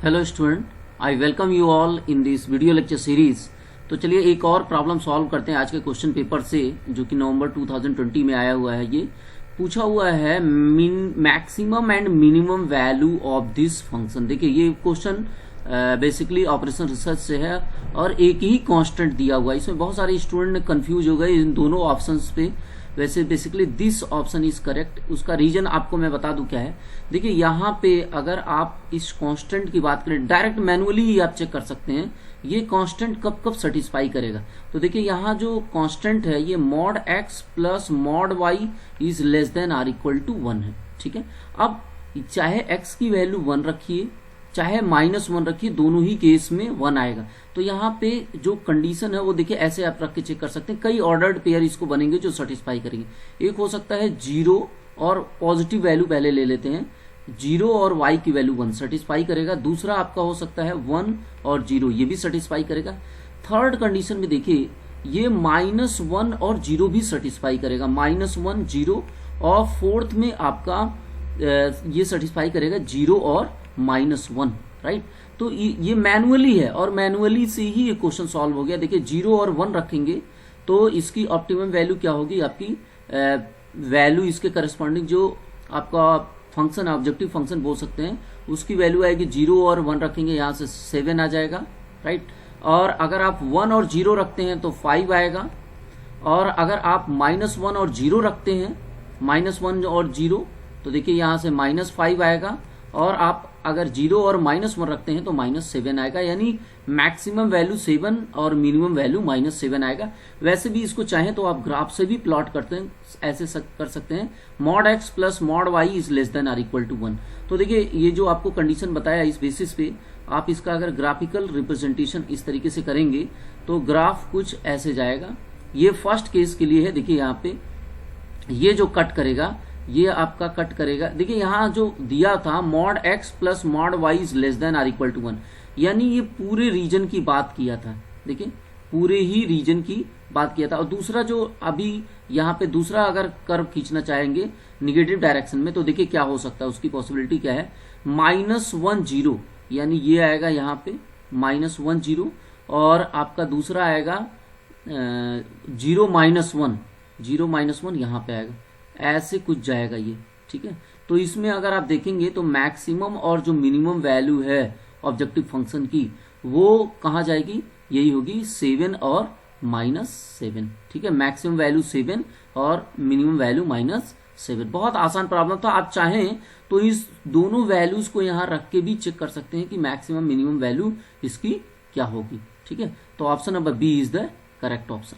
Hello student, I welcome you all in this video lecture series. तो चलिए एक और प्रॉब्लम सॉल्व करते हैं आज के क्वेश्चन पेपर से, जो कि नवंबर 2020 में आया हुआ है। ये पूछा हुआ है maximum and minimum value of this function. देखिए ये क्वेश्चन बेसिकली ऑपरेशन रिसर्च से है और एक ही कांस्टेंट दिया हुआ है। इसमें बहुत सारे स्टूडेंट कंफ्यूज हो गए इन दोनों ऑप्शंस पे। वैसे basically this option is correct. उसका रीजन आपको मैं बता दूं क्या है। देखिए यहाँ पे अगर आप इस कांस्टेंट की बात करें, डायरेक्ट मैनुअली ही आप चेक कर सकते हैं ये कांस्टेंट कब कब सेटिस्फाई करेगा। तो देखिए यहाँ जो कांस्टेंट है ये mod x plus mod y is less than or equal to 1 है। ठीक है, अब चाहे एक्स की वैल्यू 1 रखिए चाहे -1 रखिए, दोनों ही केस में 1 आएगा। तो यहाँ पे जो कंडीशन है वो देखिए ऐसे आप रख के चेक कर सकते हैं। कई ऑर्डर्ड पेयर इसको बनेंगे जो सेटिस्फाई करेंगे। एक हो सकता है 0 और पॉजिटिव वैल्यू पहले ले लेते हैं, 0 और y की वैल्यू 1 सेटिस्फाई करेगा। दूसरा आपका हो सकता है 1 और 0, ये भी सेटिस्फाई करेगा। थर्ड कंडीशन में देखिए ये -1 और 0 भी सेटिस्फाई करेगा, -1 0। और फोर्थ में आपका ये सेटिस्फाई करेगा 0 और -1, राइट। तो ये मैनुअली है और मैनुअली से ही ये क्वेश्चन सॉल्व हो गया। देखिए 0 और 1 रखेंगे तो इसकी ऑप्टिमम वैल्यू क्या होगी, आपकी वैल्यू इसके करस्पॉन्डिंग जो आपका फंक्शन ऑब्जेक्टिव फंक्शन बोल सकते हैं उसकी वैल्यू आएगी। 0 और 1 रखेंगे यहाँ से 7 आ जाएगा, राइट। और अगर आप 1 और 0 रखते हैं तो 5 आएगा। और अगर आप -1 और 0 रखते हैं, -1 और 0, तो देखिए यहाँ से -5 आएगा। और आप अगर 0 और -1 रखते हैं तो -7 आएगा। यानी मैक्सिमम वैल्यू 7 और मिनिमम वैल्यू -7 आएगा। वैसे भी इसको चाहें तो आप ग्राफ से भी प्लॉट करते हैं, ऐसे कर सकते हैं mod x plus mod y is less than or equal to 1। तो देखिए ये जो आपको कंडीशन बताया इस बेसिस पे आप इसका अगर ग्राफिकल रिप्रेजेंटेशन इस तरीके से करेंगे तो ग्राफ कुछ ऐसे जाएगा। ये फर्स्ट केस के लिए है। देखिए यहाँ पे ये जो कट करेगा ये आपका कट करेगा। देखिए यहाँ जो दिया था mod x plus mod y is less than or equal to 1, यानी ये पूरे रीजन की बात किया था। देखिए पूरे ही रीजन की बात किया था। और दूसरा जो अभी यहाँ पे दूसरा अगर कर्व खींचना चाहेंगे निगेटिव डायरेक्शन में तो देखिए क्या हो सकता है, उसकी पॉसिबिलिटी क्या है। -1 0, यानी ये आएगा यहाँ पे -1 0। और आपका दूसरा आएगा 0 -1 यहाँ पे आएगा, ऐसे कुछ जाएगा ये। ठीक है, तो इसमें अगर आप देखेंगे तो मैक्सिमम और जो मिनिमम वैल्यू है ऑब्जेक्टिव फंक्शन की वो कहाँ जाएगी, यही होगी 7 और -7। ठीक है, मैक्सिमम वैल्यू 7 और मिनिमम वैल्यू -7। बहुत आसान प्रॉब्लम था। आप चाहें तो इस दोनों वैल्यूज को यहाँ रख के भी चेक कर सकते हैं कि मैक्सिमम मिनिमम वैल्यू इसकी क्या होगी। ठीक है, तो option number B is the correct option.